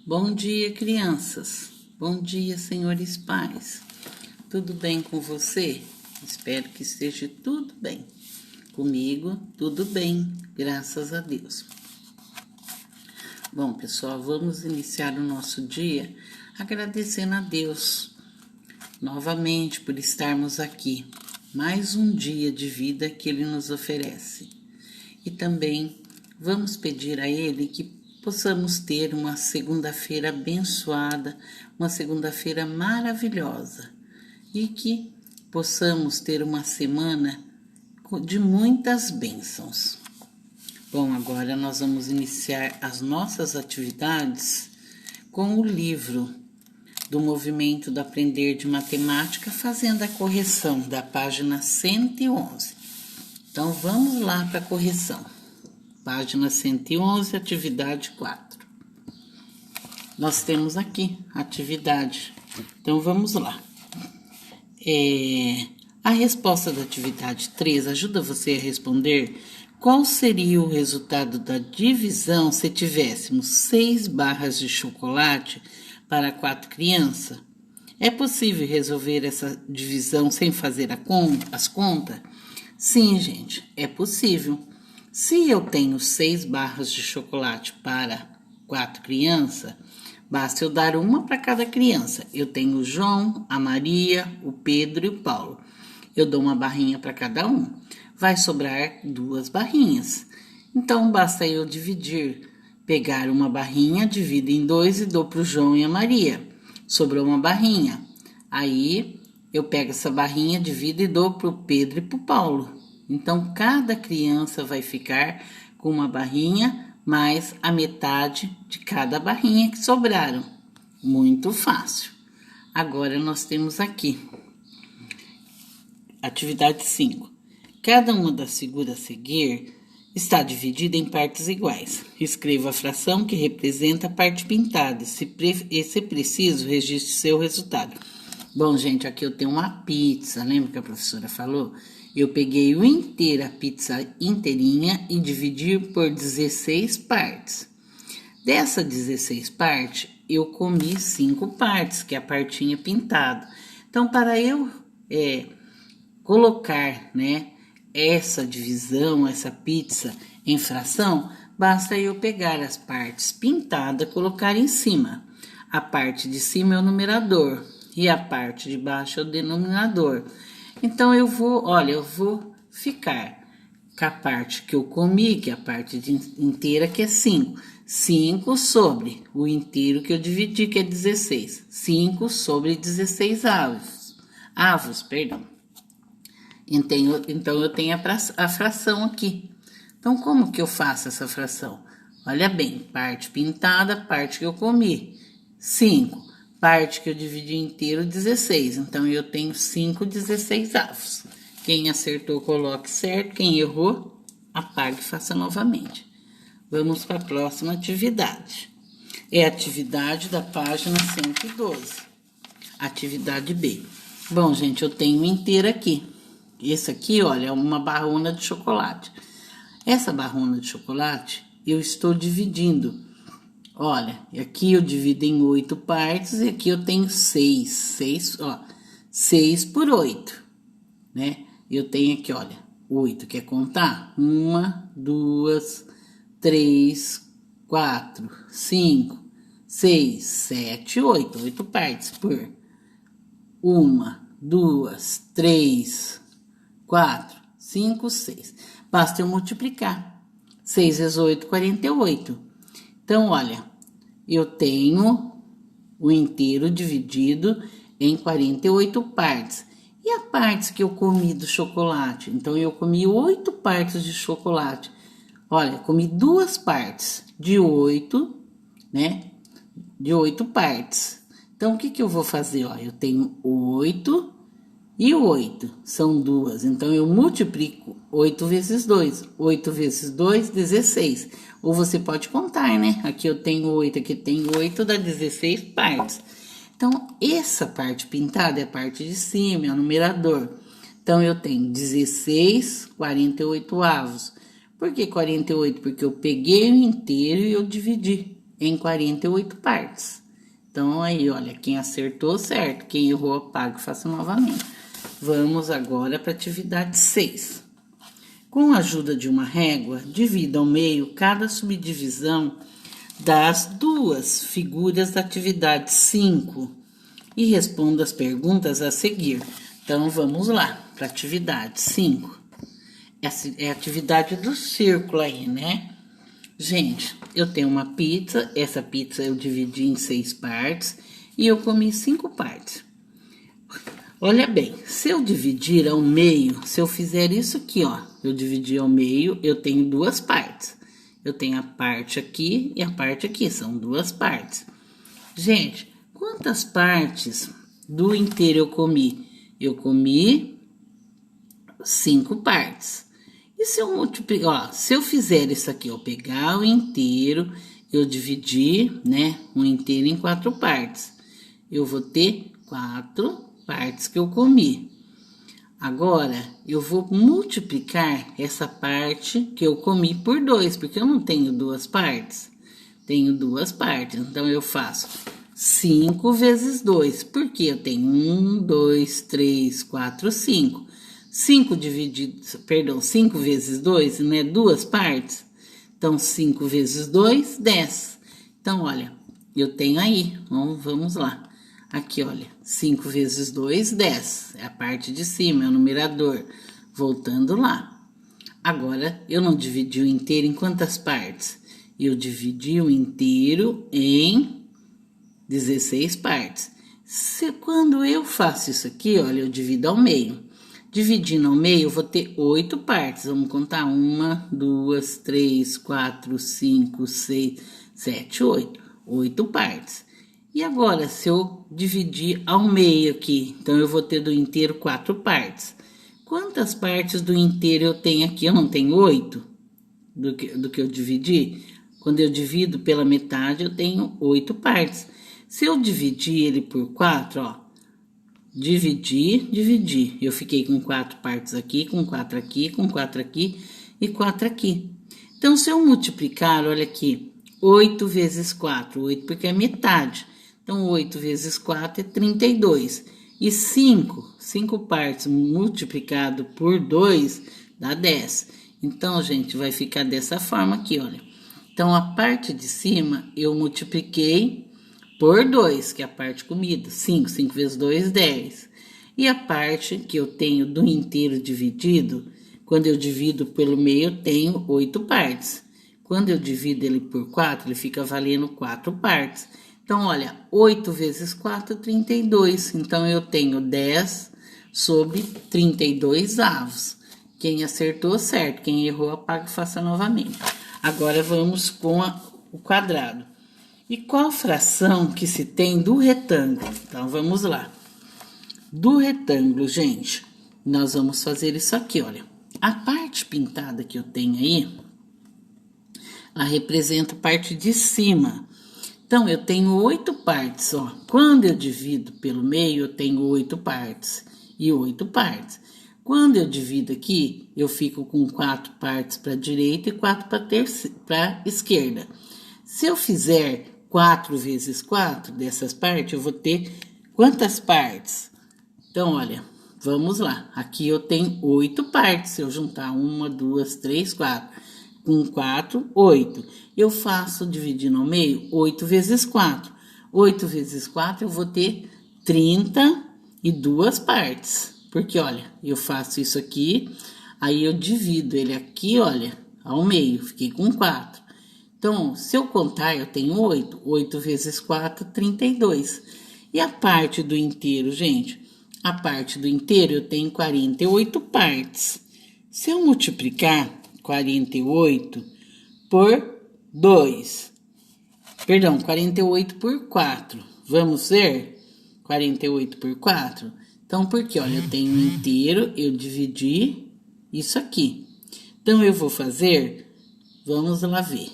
Bom dia, crianças. Bom dia, senhores pais. Tudo bem com você? Espero que esteja tudo bem. Comigo, tudo bem, graças a Deus. Bom, pessoal, vamos iniciar o nosso dia agradecendo a Deus novamente por estarmos aqui. Mais um dia de vida que Ele nos oferece. E também vamos pedir a Ele que possamos ter uma segunda-feira abençoada, uma segunda-feira maravilhosa e que possamos ter uma semana de muitas bênçãos. Bom, agora nós vamos iniciar as nossas atividades com o livro do Movimento do Aprender de Matemática, fazendo a correção da página 111. Então, vamos lá para a correção. Página 111, atividade 4. Nós temos aqui a atividade. Então, vamos lá. A resposta da atividade 3 ajuda você a responder qual seria o resultado da divisão se tivéssemos 6 barras de chocolate para 4 crianças. É possível resolver essa divisão sem fazer as contas? Sim, gente, é possível. Se eu tenho 6 barras de chocolate para 4 crianças, basta eu dar uma para cada criança. Eu tenho o João, a Maria, o Pedro e o Paulo. Eu dou uma barrinha para cada um. Vai sobrar 2 barrinhas. Então, basta eu dividir. Pegar uma barrinha, divido em 2 e dou para o João e a Maria. Sobrou uma barrinha. Aí, eu pego essa barrinha, divido e dou para o Pedro e para o Paulo. Então, cada criança vai ficar com uma barrinha mais a metade de cada barrinha que sobraram. Muito fácil. Agora, nós temos aqui atividade 5. Cada uma das figuras a seguir está dividida em partes iguais. Escreva a fração que representa a parte pintada. Se preciso, registre seu resultado. Bom, gente, aqui eu tenho uma pizza. Lembra que a professora falou? Eu peguei a pizza inteirinha e dividi por 16 partes. Dessas 16 partes, eu comi 5 partes, que é a partinha pintada. Então, para eu colocar, essa divisão, essa pizza em fração, basta eu pegar as partes pintadas e colocar em cima. A parte de cima é o numerador e a parte de baixo é o denominador. Então, eu vou ficar com a parte que eu comi, que é a parte inteira, que é 5. 5 sobre o inteiro que eu dividi, que é 16. 5 sobre 16 avos, perdão. Então, eu tenho a fração aqui. Então, como que eu faço essa fração? Olha bem, parte pintada, parte que eu comi, 5. Parte que eu dividi inteiro, 16. Então, eu tenho 5 16avos. Quem acertou, coloque certo. Quem errou, apague e faça novamente. Vamos para a próxima atividade. É a atividade da página 112. Atividade B. Bom, gente, eu tenho inteiro aqui. Esse aqui, olha, é uma barrona de chocolate. Essa barrona de chocolate, eu estou dividindo. Olha, aqui eu divido em 8 partes e aqui eu tenho 6. 6 por 8, né? Eu tenho aqui, olha, 8. Quer contar? 1, 2, 3, 4, 5, 6, 7, 8. 8 partes por 1, 2, 3, 4, 5, 6. Basta eu multiplicar. 6 vezes 8, 48. Então, olha, eu tenho o inteiro dividido em 48 partes. E a parte que eu comi do chocolate? Então, eu comi 8 partes de chocolate. Olha, comi 2 partes de 8, né? De 8 partes. Então, o que eu vou fazer? Ó, eu tenho 8 e 8, são 2. Então, eu multiplico 8 vezes 2. 8 vezes 2, 16. Ou você pode contar, né? Aqui eu tenho 8, aqui tenho 8, dá 16 partes. Então, essa parte pintada é a parte de cima, é o numerador. Então, eu tenho 16 48avos. Por que 48? Porque eu peguei o inteiro e eu dividi. em 48 partes. Então, aí, olha, quem acertou, certo. Quem errou, apaga e faça novamente. Vamos agora para a atividade 6. Com a ajuda de uma régua, divida ao meio cada subdivisão das duas figuras da atividade 5 e responda as perguntas a seguir. Então, vamos lá para a atividade 5. Essa é a atividade do círculo aí, né? Gente, eu tenho uma pizza, essa pizza eu dividi em 6 partes e eu comi 5 partes. Olha bem, se eu dividir ao meio, se eu fizer isso aqui, ó, eu dividi ao meio, eu tenho 2 partes. Eu tenho a parte aqui e a parte aqui, são 2 partes. Gente, quantas partes do inteiro eu comi? Eu comi 5 partes. E se eu multiplicar, ó, se eu fizer isso aqui, eu pegar o inteiro, eu dividir, né, o inteiro em 4 partes. Eu vou ter 4 partes que eu comi. Agora, eu vou multiplicar essa parte que eu comi por 2, porque eu não tenho 2 partes. Tenho 2 partes, então eu faço 5 vezes 2, porque eu tenho 1, 2, 3, 4, 5. 5 vezes 2, não é 2 partes? Então, 5 vezes 2, 10. Então, olha, eu tenho aí, vamos lá. Aqui, olha, 5 vezes 2, 10. É a parte de cima, é o numerador. Voltando lá. Agora, eu não dividi o inteiro em quantas partes? Eu dividi o inteiro em 16 partes. Quando eu faço isso aqui, olha, eu divido ao meio. Dividindo ao meio, eu vou ter 8 partes. Vamos contar 1, 2, 3, 4, 5, 6, 7, 8. 8 partes. E agora, se eu dividir ao meio aqui, então eu vou ter do inteiro 4 partes. Quantas partes do inteiro eu tenho aqui? Eu não tenho 8 do que eu dividi? Quando eu divido pela metade, eu tenho 8 partes. Se eu dividir ele por 4, ó, dividir. Eu fiquei com 4 partes aqui, com 4 aqui, com 4 aqui e 4 aqui. Então, se eu multiplicar, olha aqui, 8 vezes 4, 8 porque é metade. Então, 8 vezes 4 é 32. E 5 partes multiplicado por 2 dá 10. Então, gente, vai ficar dessa forma aqui, olha. Então, a parte de cima eu multipliquei por 2, que é a parte comida. 5 vezes 2, 10. E a parte que eu tenho do inteiro dividido, quando eu divido pelo meio, eu tenho 8 partes. Quando eu divido ele por 4, ele fica valendo 4 partes. Então, olha, 8 vezes 4, 32. Então, eu tenho 10 sobre 32 avos. Quem acertou, certo. Quem errou, apaga e faça novamente. Agora, vamos com o quadrado. E qual fração que se tem do retângulo? Então, vamos lá. Do retângulo, gente, nós vamos fazer isso aqui, olha. A parte pintada que eu tenho aí, ela representa a parte de cima. Então, eu tenho 8 partes, ó. Quando eu divido pelo meio, eu tenho 8 partes e 8 partes. Quando eu divido aqui, eu fico com 4 partes para a direita e 4 para a esquerda. Se eu fizer 4 vezes 4 dessas partes, eu vou ter quantas partes? Então, olha, vamos lá. Aqui eu tenho 8 partes. Se eu juntar 1, 2, 3, 4. Com 4, 8. Eu faço, dividindo ao meio, 8 vezes 4. 8 vezes 4, eu vou ter 32 partes. Porque, olha, eu faço isso aqui, aí eu divido ele aqui, olha, ao meio. Fiquei com 4. Então, se eu contar, eu tenho 8. 8 vezes 4, 32. E a parte do inteiro, gente? A parte do inteiro eu tenho 48 partes. Se eu multiplicar 48 por 2. Perdão, 48 por 4. Vamos ver? 48 por 4. Então, porque, olha, eu tenho um inteiro, eu dividi isso aqui. Então, eu vou fazer, vamos lá ver.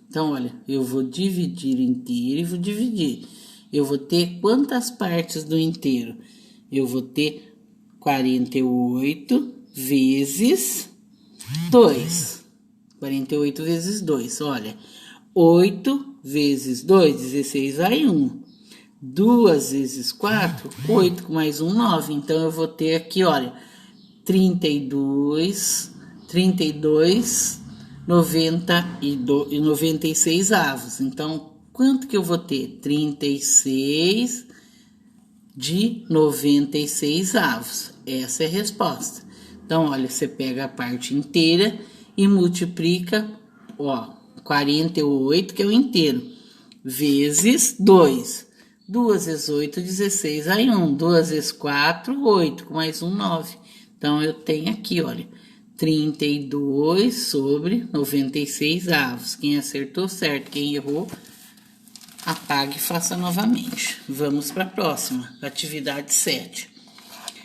Então, olha, eu vou dividir o inteiro e vou dividir. Eu vou ter quantas partes do inteiro? Eu vou ter 48 vezes 2. 48 vezes 2, olha. 8 vezes 2, 16 vai 1. 2 vezes 4, 8, com mais 1, 9. Então, eu vou ter aqui, olha, 32, 96 avos. Então, quanto que eu vou ter? 36 de 96 avos. Essa é a resposta. Então, olha, você pega a parte inteira e multiplica, ó, 48, que é o inteiro, vezes 2. 2 vezes 8, 16, aí 1. 2 vezes 4, 8, com mais 1, 9. Então, eu tenho aqui, olha, 32 sobre 96 avos. Quem acertou, certo. Quem errou, apague e faça novamente. Vamos para a próxima, atividade 7.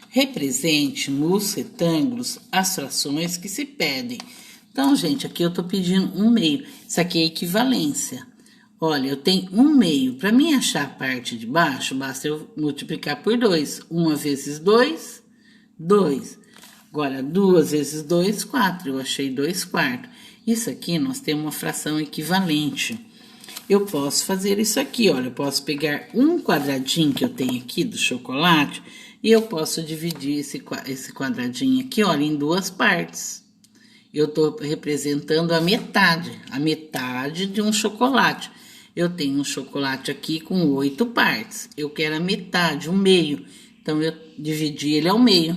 Represente nos retângulos as frações que se pedem. Então, gente, aqui eu tô pedindo 1/2. Isso aqui é equivalência. Olha, eu tenho 1/2. Para mim achar a parte de baixo, basta eu multiplicar por 2. 1 vezes 2, 2. Agora, 2 vezes 2, 4. Eu achei 2/4. Isso aqui nós temos uma fração equivalente. Eu posso fazer isso aqui, olha. Eu posso pegar um quadradinho que eu tenho aqui do chocolate e eu posso dividir esse quadradinho aqui, olha, em duas partes. Eu estou representando a metade de um chocolate. Eu tenho um chocolate aqui com 8 partes. Eu quero a metade, o meio. Então, eu dividi ele ao meio.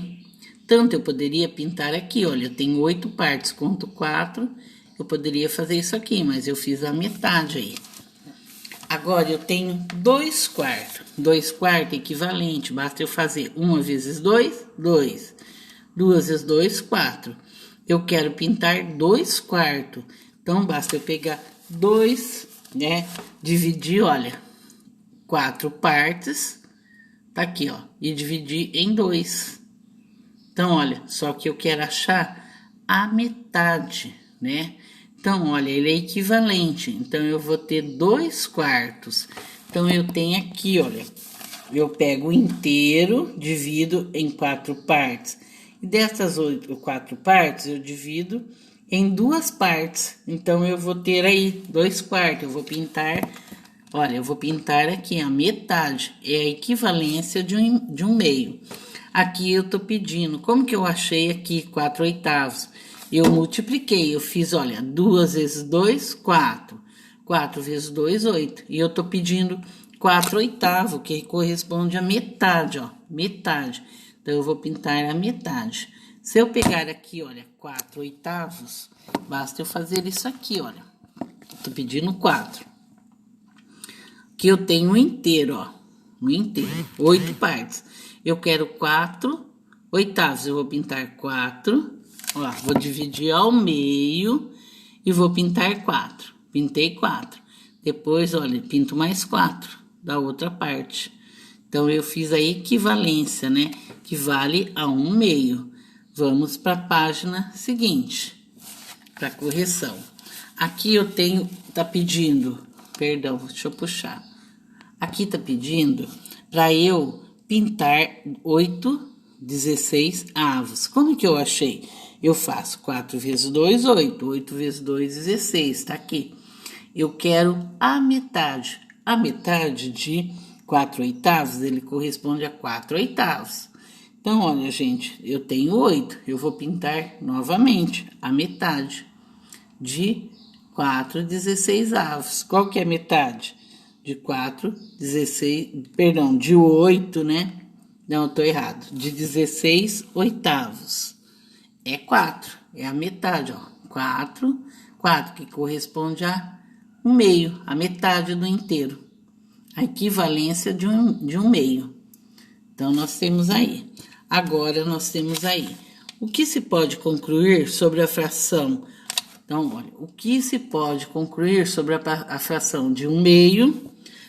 Tanto eu poderia pintar aqui, olha, eu tenho 8 partes, conto 4. Eu poderia fazer isso aqui, mas eu fiz a metade aí. Agora, eu tenho 2/4. 2/4 é equivalente, basta eu fazer 1 vezes 2, 2. 2 vezes 2, 4. Eu quero pintar 2/4. Então, basta eu pegar 2, né? Dividir, olha, 4 partes. Tá aqui, ó. E dividir em 2. Então, olha, só que eu quero achar a metade, né? Então, olha, ele é equivalente. Então, eu vou ter 2/4. Então, eu tenho aqui, olha, eu pego o inteiro, divido em 4 partes. E dessas 4 partes, eu divido em 2 partes. Então, eu vou ter aí 2/4. Eu vou pintar, olha, eu vou pintar aqui a metade. É a equivalência de um meio. Aqui eu tô pedindo, como que eu achei aqui 4/8? Eu multipliquei, eu fiz, olha, 2 vezes 2, 4. 4 vezes 2, 8. E eu tô pedindo 4/8, que corresponde a metade, ó, metade. Então, eu vou pintar a metade. Se eu pegar aqui, olha, 4/8, basta eu fazer isso aqui, olha. Tô pedindo 4. Aqui eu tenho um inteiro, ó, um inteiro, 8 partes. Eu quero 4/8, eu vou pintar 4, ó, vou dividir ao meio e vou pintar 4. Pintei 4. Depois, olha, pinto mais 4 da outra parte. Então, eu fiz a equivalência, né? Que vale a 1/2. Vamos para a página seguinte, para correção. Aqui eu tenho, tá pedindo, perdão, deixa eu puxar. Aqui tá pedindo para eu pintar 8/16 avos. Como que eu achei? Eu faço 4 vezes 2, 8. 8 vezes 2, 16. Tá aqui. Eu quero a metade. A metade de 4/8, ele corresponde a 4/8. Então, olha, gente, eu tenho 8. Eu vou pintar novamente a metade de 4/16 avos. Qual que é a metade? De 4/16, perdão, de 8, né? Não, eu tô errado. De 16/8. É 4, é a metade, ó. 4, que corresponde a 1/2, a metade do inteiro. A equivalência de um meio. Então, nós temos aí. Agora, nós temos aí. O que se pode concluir sobre a fração? Então, olha, o que se pode concluir sobre a fração de 1/2,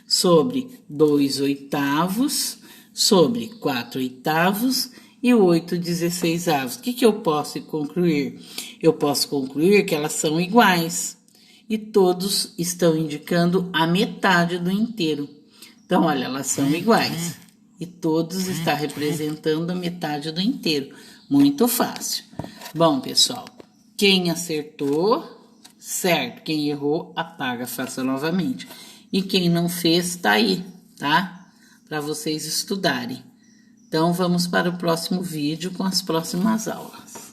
sobre 2/8, sobre 4/8 e 8/16. O que eu posso concluir? Eu posso concluir que elas são iguais e todos estão indicando a metade do inteiro. Então, olha, elas são iguais e todos estão representando a metade do inteiro. Muito fácil. Bom, pessoal, quem acertou, certo? Quem errou, apaga, faça novamente. E quem não fez, tá aí, tá? Para vocês estudarem. Então, vamos para o próximo vídeo com as próximas aulas.